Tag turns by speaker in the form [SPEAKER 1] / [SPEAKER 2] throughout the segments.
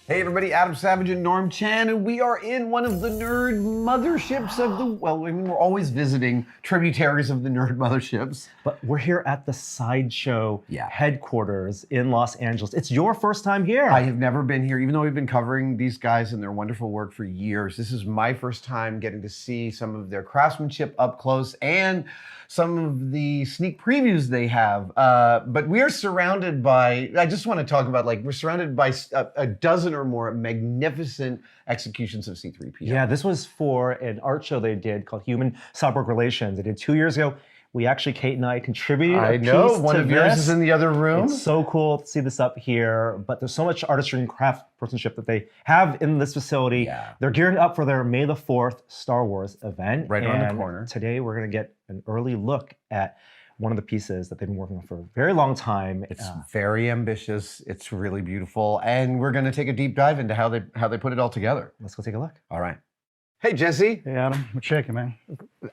[SPEAKER 1] Hey everybody, Adam Savage and Norm Chan, and we are in one of the nerd motherships of the, well, I mean, we're always visiting tributaries of the nerd motherships.
[SPEAKER 2] But we're here at the Sideshow
[SPEAKER 1] Yeah.
[SPEAKER 2] headquarters in Los Angeles. It's your first time here.
[SPEAKER 1] I have never been here, even though we've been covering these guys and their wonderful work for years. This is my first time getting to see some of their craftsmanship up close and some of the sneak previews they have. But we are surrounded by, I just want to talk about, like, we're surrounded by a dozen or more magnificent executions of C3PO.
[SPEAKER 2] Yeah, this was for an art show they did called Human Cyborg Relations. They did 2 years ago. We actually, Kate and I, contributed a piece
[SPEAKER 1] one
[SPEAKER 2] to
[SPEAKER 1] of yours
[SPEAKER 2] this.
[SPEAKER 1] is in the other room.
[SPEAKER 2] It's so cool to see this up here, but there's so much artistry and craftsmanship that they have in this facility.
[SPEAKER 1] Yeah.
[SPEAKER 2] They're gearing up for their May the 4th Star Wars event.
[SPEAKER 1] Right around the corner.
[SPEAKER 2] Today we're gonna get an early look at one of the pieces that they've been working on for a very long time.
[SPEAKER 1] It's very ambitious. It's really beautiful, and we're going to take a deep dive into how they put it all together.
[SPEAKER 2] Let's go take a look.
[SPEAKER 1] All right. Hey Jesse.
[SPEAKER 3] Hey Adam, we're checking, man.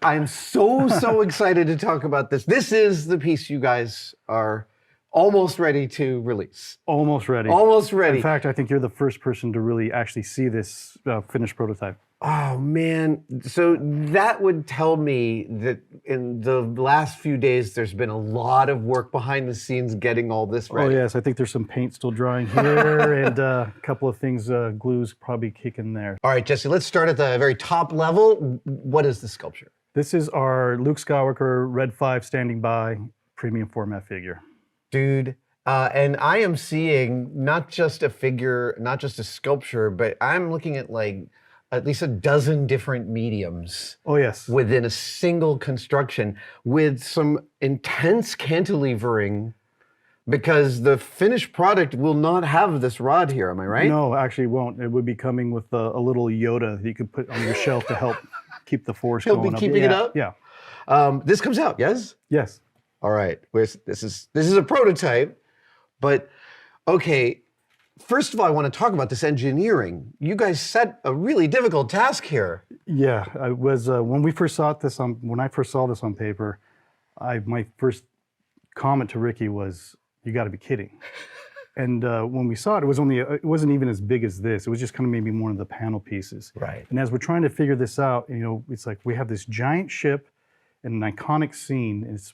[SPEAKER 1] I'm so excited to talk about this. This is the piece you guys are almost ready to release.
[SPEAKER 3] Almost ready.
[SPEAKER 1] Almost ready.
[SPEAKER 3] In fact, I think you're the first person to really actually see this finished prototype.
[SPEAKER 1] Oh man, so that would tell me that in the last few days there's been a lot of work behind the scenes getting all this ready.
[SPEAKER 3] Oh yes, I think there's some paint still drying here and a couple of things, glue's probably kicking there.
[SPEAKER 1] All right, Jesse, let's start at the very top level. What is the sculpture?
[SPEAKER 3] This is our Luke Skywalker Red 5 standing by premium format figure.
[SPEAKER 1] Dude, and I am seeing not just a figure, not just a sculpture, but I'm looking at like at least a dozen different mediums.
[SPEAKER 3] Oh yes.
[SPEAKER 1] Within a single construction with some intense cantilevering, because the finished product will not have this rod here, am I right?
[SPEAKER 3] No, actually it won't. It would be coming with a little Yoda that you could put on your shelf to help keep the force
[SPEAKER 1] He'll
[SPEAKER 3] going
[SPEAKER 1] be
[SPEAKER 3] up.
[SPEAKER 1] keeping it up?
[SPEAKER 3] Yeah.
[SPEAKER 1] This comes out, yes?
[SPEAKER 3] Yes.
[SPEAKER 1] All right, this is a prototype, but okay, first of all, I want to talk about this engineering. You guys set a really difficult task here.
[SPEAKER 3] Yeah, I was when I first saw this on paper, my first comment to Ricky was, "You got to be kidding!" And when we saw it, it wasn't even as big as this. It was just kind of maybe one of the panel pieces.
[SPEAKER 1] Right.
[SPEAKER 3] And as we're trying to figure this out, you know, it's like we have this giant ship and an iconic scene. And it's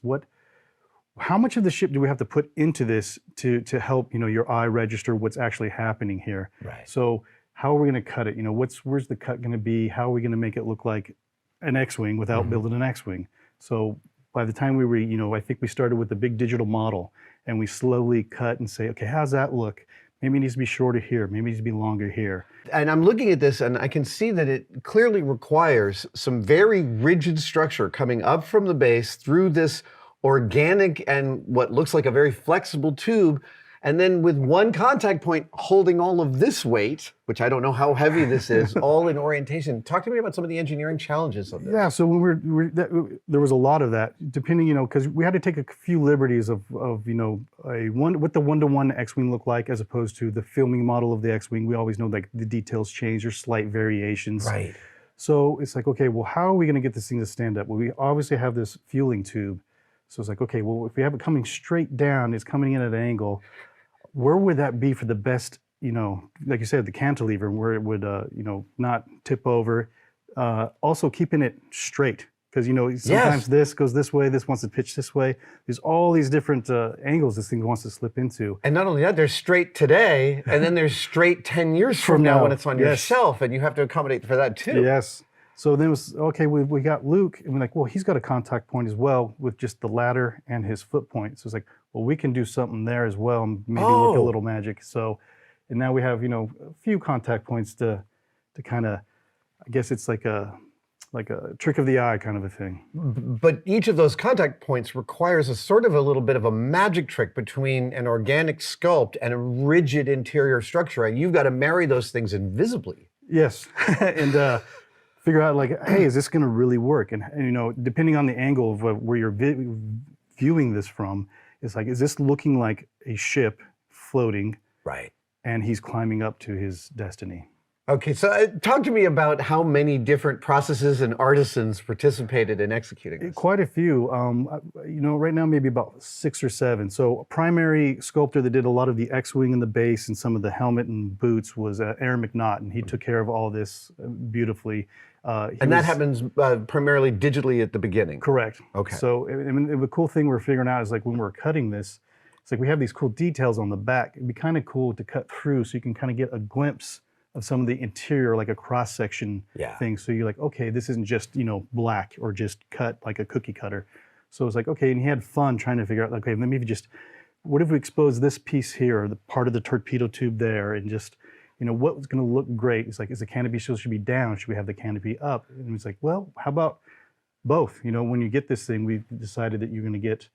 [SPEAKER 3] how much of the ship do we have to put into this to help, you know, your eye register what's actually happening here?
[SPEAKER 1] Right.
[SPEAKER 3] So how are we going to cut it? You know, where's the cut going to be? How are we going to make it look like an X-wing without building an X-wing? So by the time I think we started with the big digital model, and we slowly cut and say, okay, how's that look? Maybe it needs to be shorter here. Maybe it needs to be longer here.
[SPEAKER 1] And I'm looking at this and I can see that it clearly requires some very rigid structure coming up from the base through this organic and what looks like a very flexible tube, and then with one contact point holding all of this weight, which I don't know how heavy this is, all in orientation. Talk to me about some of the engineering challenges of this.
[SPEAKER 3] Yeah, so when there was a lot of that, depending, you know, because we had to take a few liberties of you know, what the one-to-one X-Wing looked like as opposed to the filming model of the X-Wing. We always know like the details change, there's slight variations.
[SPEAKER 1] Right.
[SPEAKER 3] So it's like, okay, well, how are we gonna get this thing to stand up? Well, we obviously have this fueling tube. So it's like, okay, well, if we have it coming straight down, it's coming in at an angle, where would that be for the best, you know, like you said, the cantilever, where it would, you know, not tip over. Also keeping it straight, because, you know, sometimes this goes this way, this wants to pitch this way. There's all these different angles this thing wants to slip into.
[SPEAKER 1] And not only that, there's straight today, and then there's straight 10 years from now when it's on your shelf, and you have to accommodate for that too.
[SPEAKER 3] Yes. So then it was, okay, we got Luke, and we're like, well, he's got a contact point as well with just the ladder and his foot point. So it's like, well, we can do something there as well, and maybe work a little magic. So, and now we have, you know, a few contact points to kind of, I guess it's like a trick of the eye kind of a thing.
[SPEAKER 1] But each of those contact points requires a little bit of a magic trick between an organic sculpt and a rigid interior structure, and you've got to marry those things invisibly.
[SPEAKER 3] Yes, and figure out like, hey, is this going to really work? And you know, depending on the angle of where you're viewing this from, it's like, is this looking like a ship floating?
[SPEAKER 1] Right.
[SPEAKER 3] And he's climbing up to his destiny.
[SPEAKER 1] Okay, so talk to me about how many different processes and artisans participated in executing this.
[SPEAKER 3] Quite a few. Right now maybe about 6 or 7. So a primary sculptor that did a lot of the X-wing and the base and some of the helmet and boots was Aaron McNaught, and he took care of all this beautifully.
[SPEAKER 1] And that happens primarily digitally at the beginning.
[SPEAKER 3] Correct.
[SPEAKER 1] Okay.
[SPEAKER 3] So the cool thing we're figuring out is like when we're cutting this, it's like we have these cool details on the back. It'd be kind of cool to cut through so you can kind of get a glimpse of some of the interior, like a cross section thing. So you're like, okay, this isn't just black or just cut like a cookie cutter. So it's like, okay, and he had fun trying to figure out, okay, let me just, what if we expose this piece here, or the part of the torpedo tube there, and just, what's going to look great? It's like, is the canopy should be down? Should we have the canopy up? And it's like, well, how about both? When you get this thing, we've decided that you're going to get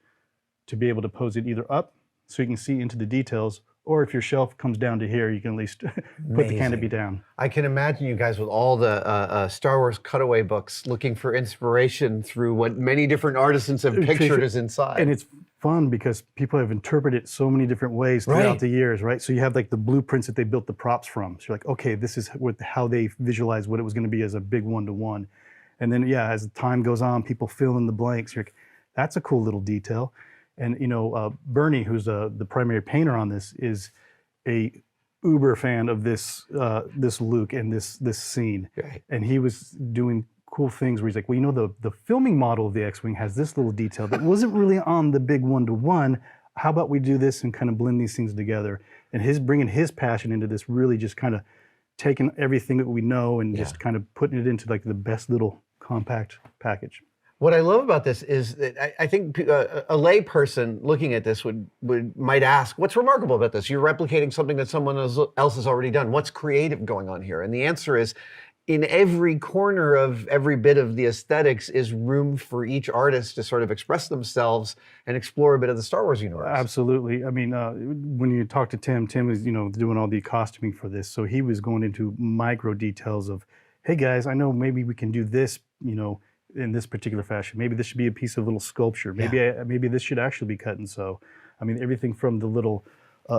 [SPEAKER 3] to be able to pose it either up so you can see into the details, or if your shelf comes down to here, you can at least put the canopy down.
[SPEAKER 1] I can imagine you guys with all the Star Wars cutaway books looking for inspiration through what many different artisans have pictured as inside.
[SPEAKER 3] And it's fun because people have interpreted it so many different ways throughout the years, right? So you have like the blueprints that they built the props from. So you're like, okay, this is how they visualized what it was going to be as a big one-to-one. And then, as time goes on, people fill in the blanks. You're like, that's a cool little detail. And Bernie, who's the primary painter on this, is a uber fan of this Luke and this scene.
[SPEAKER 1] Right.
[SPEAKER 3] And he was doing cool things where he's like, well, the filming model of the X-wing has this little detail that wasn't really on the big one-to-one. How about we do this and kind of blend these things together? And bringing his passion into this, really just kind of taking everything that we know and just kind of putting it into like the best little compact package.
[SPEAKER 1] What I love about this is that I think a lay person looking at this might ask, what's remarkable about this? You're replicating something that someone else has already done. What's creative going on here? And the answer is, in every corner of every bit of the aesthetics is room for each artist to sort of express themselves and explore a bit of the Star Wars universe.
[SPEAKER 3] Absolutely. I mean, when you talk to Tim is doing all the costuming for this, so he was going into micro details of, hey guys, I know maybe we can do this, in this particular fashion. Maybe this should be a piece of little sculpture. Maybe this should actually be cut and sew. I mean, everything from the little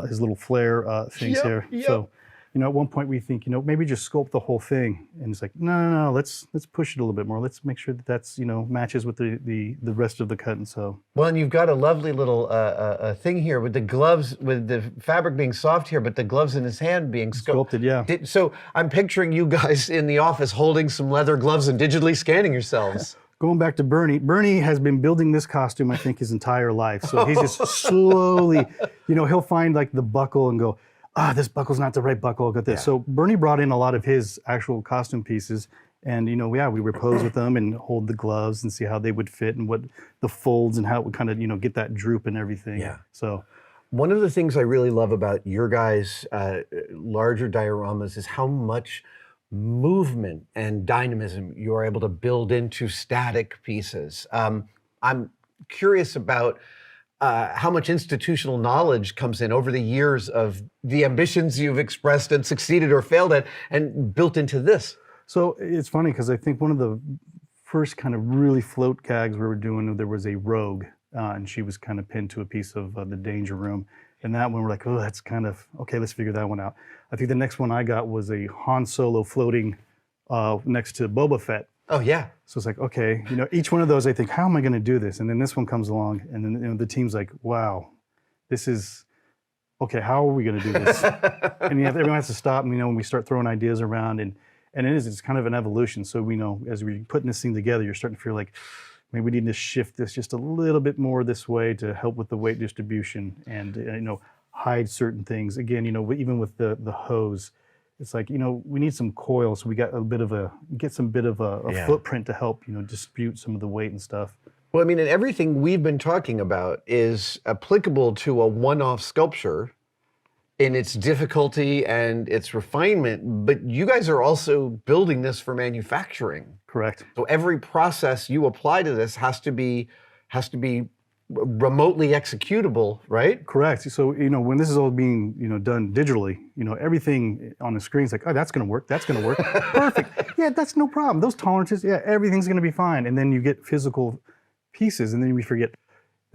[SPEAKER 3] his little flare things here. So, at one point we think, maybe just sculpt the whole thing. And it's like, no, let's push it a little bit more. Let's make sure that that's matches with the rest of the cut and sew.
[SPEAKER 1] Well, and you've got a lovely little thing here with the gloves, with the fabric being soft here, but the gloves in his hand being
[SPEAKER 3] Sculpted, yeah.
[SPEAKER 1] So I'm picturing you guys in the office holding some leather gloves and digitally scanning yourselves.
[SPEAKER 3] Going back to Bernie has been building this costume, I think, his entire life. So he's just slowly, he'll find like the buckle and go, this buckle's not the right buckle, I'll get this. So Bernie brought in a lot of his actual costume pieces, and we would pose with them and hold the gloves and see how they would fit and what the folds and how it would kind of, get that droop and everything.
[SPEAKER 1] Yeah.
[SPEAKER 3] So
[SPEAKER 1] one of the things I really love about your guys' larger dioramas is how much movement and dynamism you are able to build into static pieces. I'm curious about how much institutional knowledge comes in over the years of the ambitions you've expressed and succeeded or failed at and built into this.
[SPEAKER 3] So it's funny because I think one of the first kind of really float gags we were doing, there was a rogue and she was kind of pinned to a piece of the danger room. And that one we're like, oh, that's kind of, okay, let's figure that one out. I think the next one I got was a Han Solo floating next to Boba Fett.
[SPEAKER 1] Oh, yeah.
[SPEAKER 3] So it's like, okay, each one of those, I think, how am I going to do this? And then this one comes along, and then the team's like, wow, this is, okay, how are we going to do this? And everyone has to stop, and when we start throwing ideas around, and it's kind of an evolution. So as we're putting this thing together, you're starting to feel like, maybe we need to shift this just a little bit more this way to help with the weight distribution and, hide certain things. Again, even with the hose, it's like, we need some coil, so we got some bit of a footprint to help, distribute some of the weight and stuff.
[SPEAKER 1] Well, I mean, and everything we've been talking about is applicable to a one-off sculpture in its difficulty and its refinement, but you guys are also building this for manufacturing.
[SPEAKER 3] Correct.
[SPEAKER 1] So every process you apply to this has to be remotely executable, right?
[SPEAKER 3] Correct. So, when this is all being, done digitally, everything on the screen is like, oh, that's going to work. That's going to work. Perfect. Yeah, that's no problem. Those tolerances, everything's going to be fine. And then you get physical pieces, and then we forget,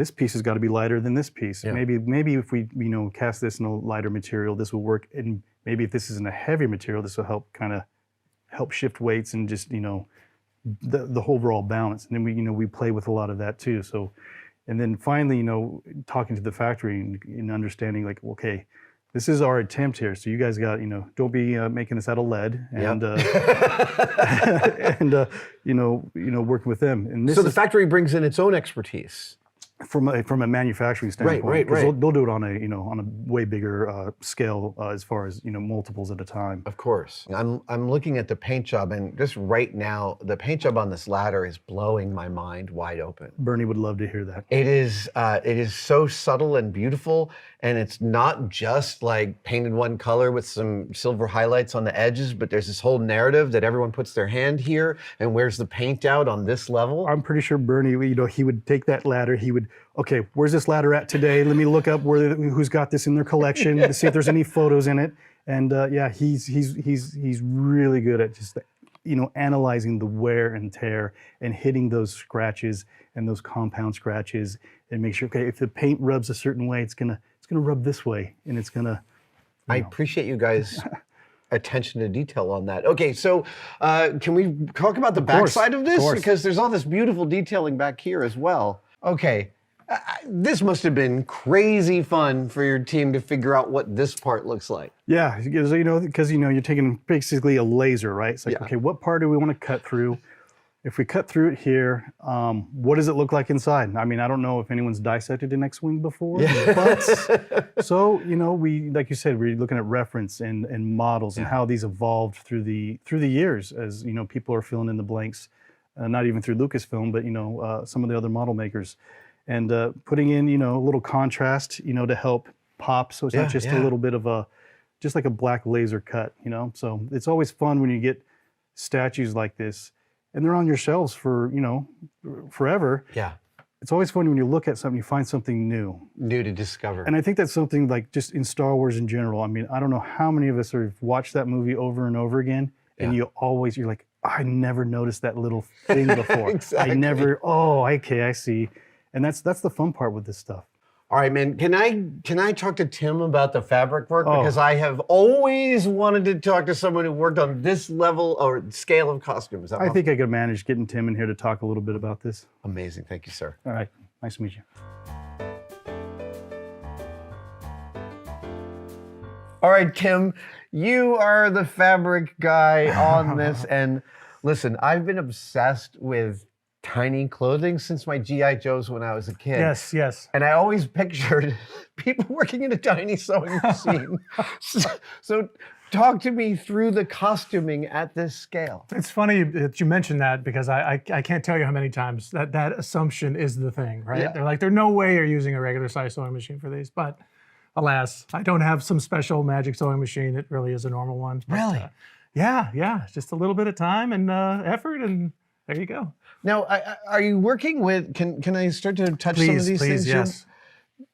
[SPEAKER 3] this piece has got to be lighter than this piece.
[SPEAKER 1] Yeah.
[SPEAKER 3] Maybe if we cast this in a lighter material, this will work. And maybe if this is in a heavy material, this will help shift weights and just the whole overall balance. And then we play with a lot of that too. So, and then finally, talking to the factory and understanding like, okay, this is our attempt here. So you guys got, don't be making this out of lead, and and working with them. And this
[SPEAKER 1] So the factory brings in its own expertise.
[SPEAKER 3] from a manufacturing standpoint,
[SPEAKER 1] right.
[SPEAKER 3] 'cause they'll do it on a way bigger scale as far as multiples at a time.
[SPEAKER 1] Of course. I'm looking at the paint job, and just right now, the paint job on this ladder is blowing my mind wide open.
[SPEAKER 3] Bernie would love to hear that.
[SPEAKER 1] It is so subtle and beautiful, and it's not just like painted one color with some silver highlights on the edges, but there's this whole narrative that everyone puts their hand here and wears the paint out on this level.
[SPEAKER 3] I'm pretty sure Bernie, he would take that ladder. He would, okay, where's this ladder at today? Let me look up who's got this in their collection to see if there's any photos in it. And he's really good at just analyzing the wear and tear and hitting those scratches and those compound scratches and make sure, okay, if the paint rubs a certain way, it's gonna rub this way, and it's gonna.
[SPEAKER 1] I appreciate you guys. Attention to detail on that. Okay, so can we talk about the backside of this? Because there's all this beautiful detailing back here as well. Okay, this must have been crazy fun for your team to figure out what this part looks like.
[SPEAKER 3] Yeah, because you're taking basically a laser, right? It's like, okay, what part do we want to cut through? If we cut through it here, what does it look like inside? I mean, I don't know if anyone's dissected an X-wing before, but so we, like you said, we're looking at reference and models and how these evolved through the years as people are filling in the blanks, not even through Lucasfilm, but some of the other model makers, and putting in a little contrast, to help pop, so it's not just a little bit of just like a black laser cut, So it's always fun when you get statues like this. And they're on your shelves for, forever.
[SPEAKER 1] Yeah.
[SPEAKER 3] It's always fun when you look at something, you find something new.
[SPEAKER 1] New to discover.
[SPEAKER 3] And I think that's something like just in Star Wars in general. I mean, I don't know how many of us have watched that movie over and over again, and you're like, I never noticed that little thing before.
[SPEAKER 1] Exactly.
[SPEAKER 3] I never, okay, I see. And that's the fun part with this stuff.
[SPEAKER 1] All right, man. Can I talk to Tim about the fabric work? Because I have always wanted to talk to someone who worked on this level or scale of costumes.
[SPEAKER 3] I think I could manage getting Tim in here to talk a little bit about this.
[SPEAKER 1] Amazing. Thank you, sir.
[SPEAKER 3] All right. Nice to meet you.
[SPEAKER 1] All right, Tim, you are the fabric guy on this. And listen, I've been obsessed with tiny clothing since my G.I. Joes when I was a kid.
[SPEAKER 3] Yes.
[SPEAKER 1] And I always pictured people working in a tiny sewing machine. So talk to me through the costuming at this scale.
[SPEAKER 4] It's funny that you mentioned that because I can't tell you how many times that assumption is the thing, right?
[SPEAKER 1] Yeah.
[SPEAKER 4] They're like, there's no way you're using a regular size sewing machine for these. But alas, I don't have some special magic sewing machine. It really is a normal one. But,
[SPEAKER 1] Really?
[SPEAKER 4] Yeah. Just a little bit of time and effort, and there you go.
[SPEAKER 1] Now, are you working with, can I start to touch some of these things?
[SPEAKER 4] Yes.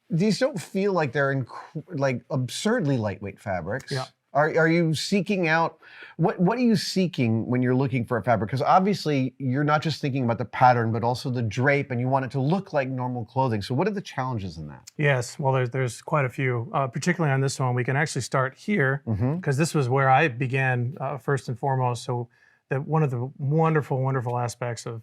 [SPEAKER 1] These don't feel like they're like absurdly lightweight fabrics.
[SPEAKER 4] Yeah.
[SPEAKER 1] Are you seeking out, what are you seeking when you're looking for a fabric? Because obviously you're not just thinking about the pattern, but also the drape, and you want it to look like normal clothing. So what are the challenges in that?
[SPEAKER 4] Yes, well, there's quite a few, particularly on this one. We can actually start here because this was where I began first and foremost. So that one of the wonderful aspects of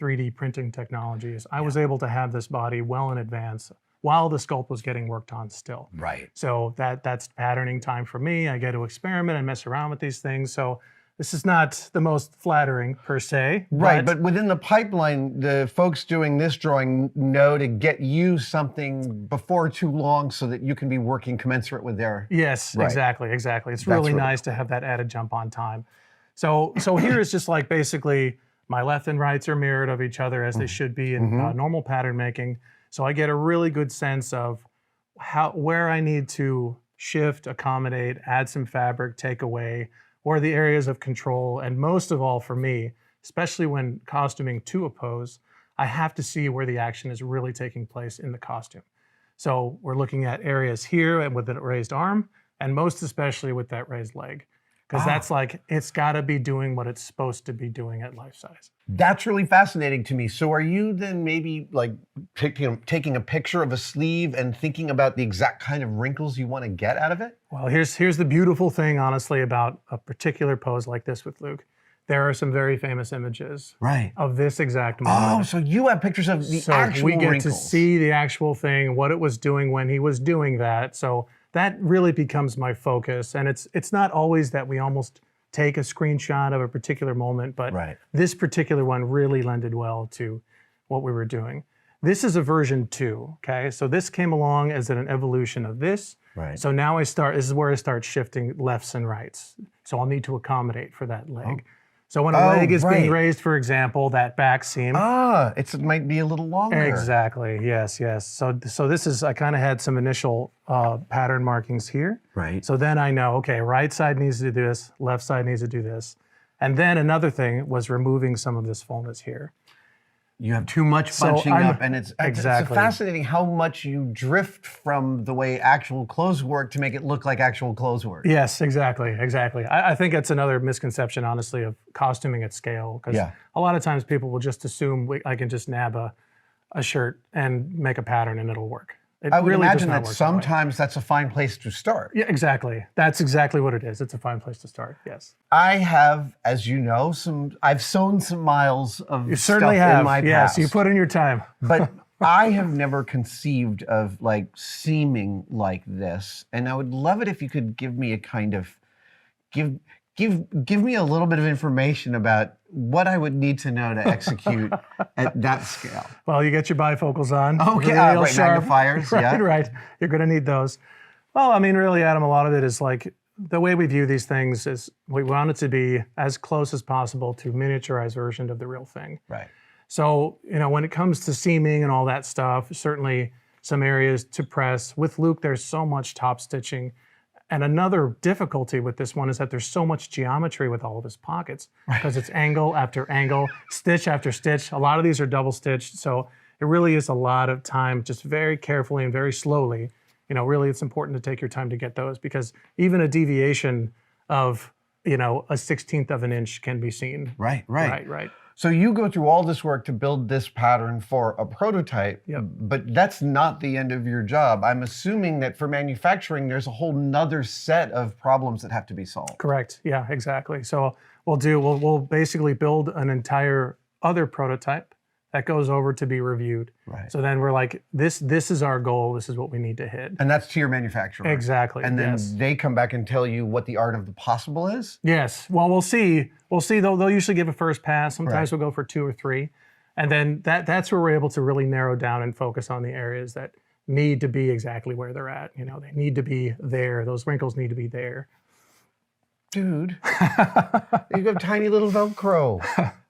[SPEAKER 4] 3D printing technology is I was able to have this body well in advance while the sculpt was getting worked on still.
[SPEAKER 1] Right.
[SPEAKER 4] So that's patterning time for me. I get to experiment and mess around with these things. So this is not the most flattering per se.
[SPEAKER 1] Right, but within the pipeline, the folks doing this drawing know to get you something before too long so that you can be working commensurate with their...
[SPEAKER 4] Yes,
[SPEAKER 1] Right.
[SPEAKER 4] exactly. It's really nice to have that added jump on time. So here is just like basically my left and rights are mirrored of each other as they should be in normal pattern making. So I get a really good sense of where I need to shift, accommodate, add some fabric, take away, or the areas of control. And most of all for me, especially when costuming to a pose, I have to see where the action is really taking place in the costume. So we're looking at areas here and with a raised arm, and most especially with that raised leg. because that's like, it's got to be doing what it's supposed to be doing at life size.
[SPEAKER 1] That's really fascinating to me. So are you then maybe like taking a picture of a sleeve and thinking about the exact kind of wrinkles you want to get out of it?
[SPEAKER 4] Well, here's the beautiful thing, honestly, about a particular pose like this with Luke. There are some very famous images of this exact moment.
[SPEAKER 1] Oh, so you have pictures of the actual
[SPEAKER 4] we get
[SPEAKER 1] wrinkles.
[SPEAKER 4] to see the actual thing, what it was doing when he was doing that. So that really becomes my focus. And it's not always that we almost take a screenshot of a particular moment, but this particular one really lended well to what we were doing. This is a version 2, okay? So this came along as an evolution of this. So now this is where I start shifting lefts and rights. So I'll need to accommodate for that leg. So when a leg is being raised, for example, that back seam.
[SPEAKER 1] It might be a little longer.
[SPEAKER 4] Exactly, yes. So this is, I kind of had some initial pattern markings here. So then I know, okay, right side needs to do this, left side needs to do this. And then another thing was removing some of this fullness here.
[SPEAKER 1] You have too much bunching up, and it's fascinating how much you drift from the way actual clothes work to make it look like actual clothes work.
[SPEAKER 4] Yes, exactly. I think it's another misconception, honestly, of costuming at scale, because a lot of times people will just assume I can just nab a shirt and make a pattern and it'll work.
[SPEAKER 1] I would imagine that sometimes that's a fine place to start.
[SPEAKER 4] Yeah, exactly. That's exactly what it is. It's a fine place to start, yes.
[SPEAKER 1] I have, as you know, I've sown some miles of
[SPEAKER 4] you certainly
[SPEAKER 1] stuff
[SPEAKER 4] have.
[SPEAKER 1] in my
[SPEAKER 4] yes,
[SPEAKER 1] past.
[SPEAKER 4] you put in your time.
[SPEAKER 1] But I have never conceived of like seaming like this. And I would love it if you could give me a kind of, give me a little bit of information about what I would need to know to execute at that scale.
[SPEAKER 4] Well, you get your bifocals on.
[SPEAKER 1] Okay, magnifiers,
[SPEAKER 4] Right. You're going to need those. Well, I mean, really, Adam, a lot of it is like the way we view these things is we want it to be as close as possible to miniaturized version of the real thing. So, when it comes to seaming and all that stuff, certainly some areas to press. With Luke, there's so much top stitching. And another difficulty with this one is that there's so much geometry with all of his pockets because it's angle after angle, stitch after stitch. A lot of these are double stitched. So it really is a lot of time, just very carefully and very slowly. Really it's important to take your time to get those because even a deviation of, a 1/16 of an inch can be seen.
[SPEAKER 1] Right.
[SPEAKER 4] Right.
[SPEAKER 1] So you go through all this work to build this pattern for a prototype, but that's not the end of your job. I'm assuming that for manufacturing, there's a whole nother set of problems that have to be solved.
[SPEAKER 4] Correct. Yeah, exactly. So we'll basically build an entire other prototype that goes over to be reviewed. So then we're like, this is our goal. This is what we need to hit.
[SPEAKER 1] And that's to your manufacturer.
[SPEAKER 4] Exactly.
[SPEAKER 1] And then they come back and tell you what the art of the possible is?
[SPEAKER 4] Yes. Well, we'll see. They'll usually give a first pass. Sometimes we'll go for 2 or 3. And then that's where we're able to really narrow down and focus on the areas that need to be exactly where they're at. They need to be there. Those wrinkles need to be there.
[SPEAKER 1] Dude, you have tiny little Velcro.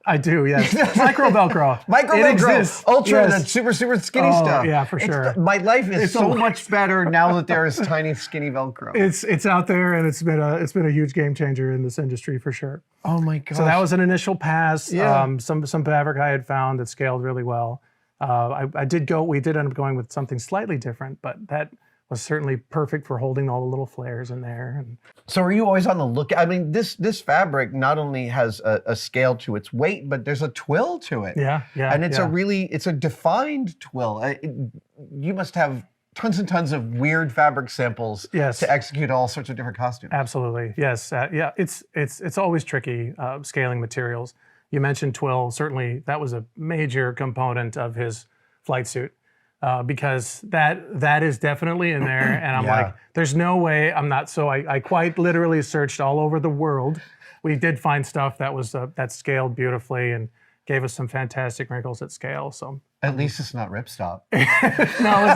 [SPEAKER 4] I do, yes. Micro Velcro.
[SPEAKER 1] Micro
[SPEAKER 4] it
[SPEAKER 1] Velcro.
[SPEAKER 4] Exists.
[SPEAKER 1] Ultra,
[SPEAKER 4] yes.
[SPEAKER 1] that super skinny stuff.
[SPEAKER 4] Yeah, for sure.
[SPEAKER 1] My life is so much better now that there is tiny skinny Velcro.
[SPEAKER 4] It's out there and it's been a huge game changer in this industry for sure.
[SPEAKER 1] Oh my gosh.
[SPEAKER 4] So that was an initial pass. Some fabric I had found that scaled really well. We did end up going with something slightly different, but that was certainly perfect for holding all the little flares in there.
[SPEAKER 1] So are you always on the lookout? I mean, this fabric not only has a scale to its weight, but there's a twill to it.
[SPEAKER 4] Yeah.
[SPEAKER 1] And it's a defined twill. You must have tons and tons of weird fabric samples to execute all sorts of different costumes.
[SPEAKER 4] Absolutely, yes. It's always tricky scaling materials. You mentioned twill. Certainly, that was a major component of his flight suit. Because that is definitely in there, and I'm like, there's no way I'm not. So I quite literally searched all over the world. We did find stuff that was that scaled beautifully and gave us some fantastic wrinkles at scale. So
[SPEAKER 1] at least it's not ripstop.
[SPEAKER 4] No, it's not.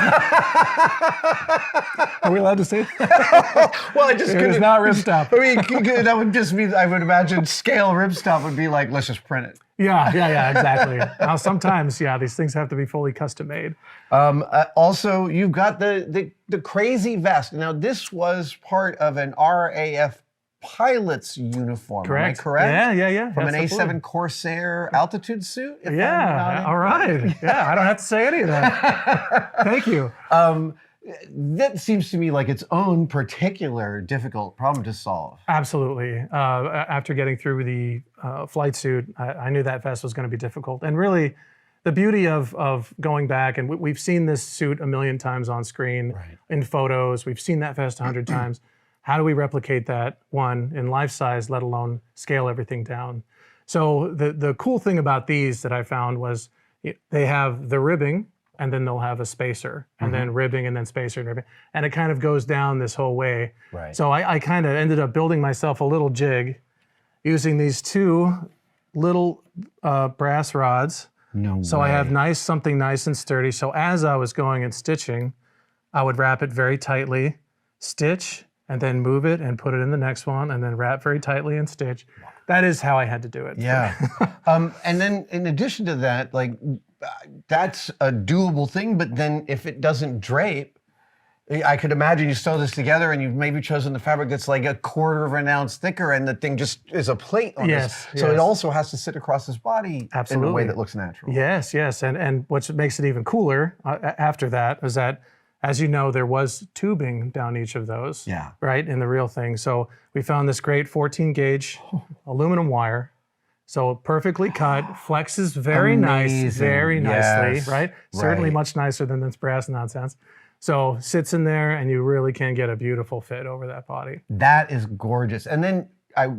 [SPEAKER 4] Are we allowed to say that?
[SPEAKER 1] Well, I just couldn't.
[SPEAKER 4] It's not ripstop.
[SPEAKER 1] I mean, that would just mean I would imagine scale ripstop would be like, let's just print it.
[SPEAKER 4] Yeah, exactly. Now, sometimes, these things have to be fully custom made.
[SPEAKER 1] Also, you've got the crazy vest. Now, this was part of an RAF pilot's uniform.
[SPEAKER 4] Correct.
[SPEAKER 1] Am I correct?
[SPEAKER 4] Yeah.
[SPEAKER 1] From an A7 Corsair altitude suit?
[SPEAKER 4] All right. Yeah, I don't have to say any of that. Thank you.
[SPEAKER 1] that seems to me like its own particular difficult problem to solve.
[SPEAKER 4] Absolutely. After getting through the flight suit, I knew that vest was going to be difficult. And really, the beauty of going back, and we've seen this suit a million times on screen, in photos. We've seen that vest 100 times. How do we replicate that, one, in life size, let alone scale everything down? So the cool thing about these that I found was they have the ribbing, and then they'll have a spacer, and then ribbing, and then spacer, and ribbing. And it kind of goes down this whole way.
[SPEAKER 1] Right.
[SPEAKER 4] So I kind of ended up building myself a little jig using these two little brass rods.
[SPEAKER 1] No
[SPEAKER 4] So
[SPEAKER 1] way.
[SPEAKER 4] I have something nice and sturdy. So as I was going and stitching, I would wrap it very tightly, stitch, and then move it and put it in the next one, and then wrap very tightly and stitch. That is how I had to do it.
[SPEAKER 1] Yeah. And then in addition to that, like, that's a doable thing, but then if it doesn't drape, I could imagine you sew this together and you've maybe chosen the fabric that's like a quarter of an ounce thicker, and the thing just is a plate on
[SPEAKER 4] Yes,
[SPEAKER 1] this. So it
[SPEAKER 4] yes.
[SPEAKER 1] also has to sit across his body in a way
[SPEAKER 4] Absolutely.
[SPEAKER 1] that looks natural.
[SPEAKER 4] Yes, yes. And what makes it even cooler after that is that, as you know, there was tubing down each of those,
[SPEAKER 1] Yeah.
[SPEAKER 4] right, in the real thing. So we found this great 14 gauge aluminum wire. So perfectly cut, flexes very
[SPEAKER 1] Amazing.
[SPEAKER 4] nice, very nicely,
[SPEAKER 1] Yes.
[SPEAKER 4] right? Certainly
[SPEAKER 1] Right.
[SPEAKER 4] much nicer than this brass nonsense. So sits in there, and you really can get a beautiful fit over that body.
[SPEAKER 1] That is gorgeous. And then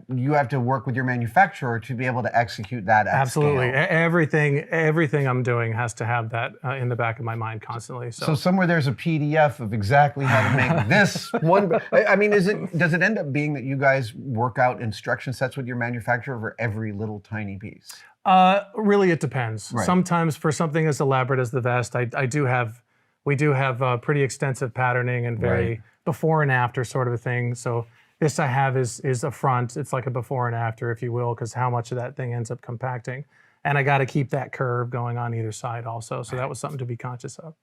[SPEAKER 1] you have to work with your manufacturer to be able to execute that at
[SPEAKER 4] Absolutely.
[SPEAKER 1] scale.
[SPEAKER 4] Everything I'm doing has to have that in the back of my mind constantly.
[SPEAKER 1] So somewhere there's a PDF of exactly how to make this one. I mean, does it end up being that you guys work out instruction sets with your manufacturer for every little tiny piece?
[SPEAKER 4] Really, it depends.
[SPEAKER 1] Right.
[SPEAKER 4] Sometimes for something as elaborate as the vest, we do have pretty extensive patterning and very
[SPEAKER 1] Right.
[SPEAKER 4] before and after sort of a thing. So this I have is a front. It's like a before and after, if you will, because how much of that thing ends up compacting. And I got to keep that curve going on either side also. So that was something to be conscious of.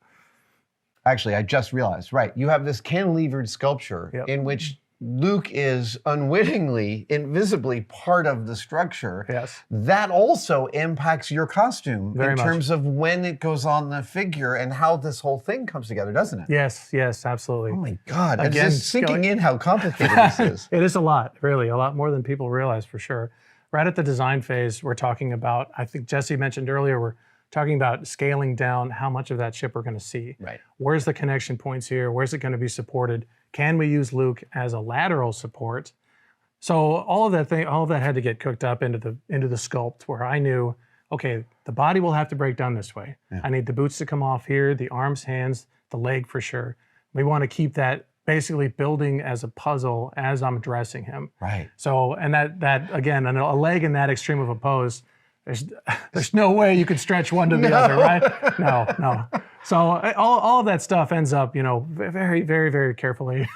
[SPEAKER 1] Actually, I just realized, right, you have this cantilevered sculpture
[SPEAKER 4] Yep.
[SPEAKER 1] in which Luke is unwittingly, invisibly part of the structure.
[SPEAKER 4] Yes.
[SPEAKER 1] That also impacts your costume
[SPEAKER 4] Very
[SPEAKER 1] in
[SPEAKER 4] much.
[SPEAKER 1] terms of when it goes on the figure and how this whole thing comes together, doesn't it?
[SPEAKER 4] Yes, yes, absolutely.
[SPEAKER 1] Oh my God,
[SPEAKER 4] Again,
[SPEAKER 1] it's just sinking
[SPEAKER 4] going-
[SPEAKER 1] in how complicated this is.
[SPEAKER 4] It is a lot, really, a lot more than people realize for sure. Right at the design phase, we're talking about, I think Jesse mentioned earlier, we're talking about scaling down how much of that ship we're going to see.
[SPEAKER 1] Right.
[SPEAKER 4] Where's the connection points here? Where's it going to be supported? Can we use Luke as a lateral support? So all of that had to get cooked up into the sculpt, where I knew, okay, the body will have to break down this way. I need the boots to come off here, the arms, hands, the leg for sure. We want to keep that basically building as a puzzle as I'm dressing him.
[SPEAKER 1] Right.
[SPEAKER 4] So, and that again, a leg in that extreme of a pose, there's no way you could stretch one to the other, right? No. So all of that stuff ends up, very, very, very carefully.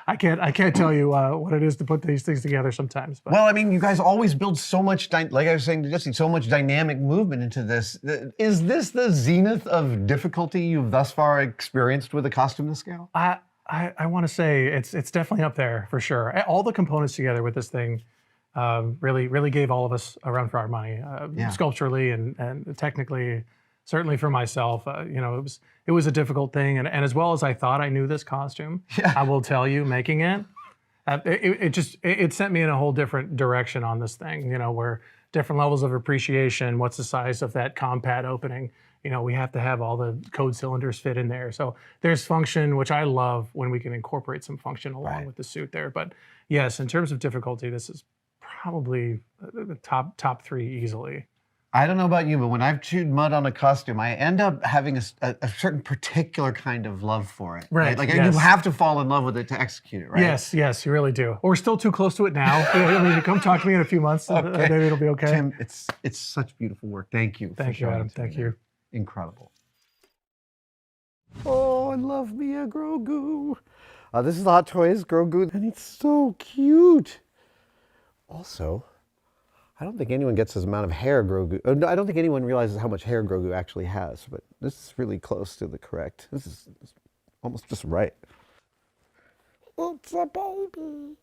[SPEAKER 4] I can't tell you what it is to put these things together sometimes. But.
[SPEAKER 1] Well, I mean, you guys always build so much, like I was saying to Jesse, so much dynamic movement into this. Is this the zenith of difficulty you've thus far experienced with a costume this scale?
[SPEAKER 4] I want to say it's definitely up there for sure. All the components together with this thing really gave all of us a run for our money, sculpturally and technically. Certainly for myself, it was a difficult thing, and as well as I thought I knew this costume, I will tell you, making it, it sent me in a whole different direction on this thing. Where different levels of appreciation. What's the size of that compat opening? We have to have all the code cylinders fit in there. So there's function, which I love when we can incorporate some function along with the suit there. But yes, in terms of difficulty, this is probably the top three easily.
[SPEAKER 1] I don't know about you, but when I've chewed mud on a costume, I end up having a certain particular kind of love for it.
[SPEAKER 4] Right,
[SPEAKER 1] Like
[SPEAKER 4] yes.
[SPEAKER 1] you have to fall in love with it to execute it, right?
[SPEAKER 4] Yes, you really do. We're still too close to it now. I mean, you come talk to me in a few months, and maybe it'll be okay.
[SPEAKER 1] Tim, it's such beautiful work. Thank you.
[SPEAKER 4] Thank you, Adam. Thank you.
[SPEAKER 1] Incredible. Oh, I love me a Grogu. This is the Hot Toys Grogu, and it's so cute. Also, I don't think anyone gets this amount of hair Grogu. No, I don't think anyone realizes how much hair Grogu actually has, but this is really close to the correct. This is almost just right. It's a baby.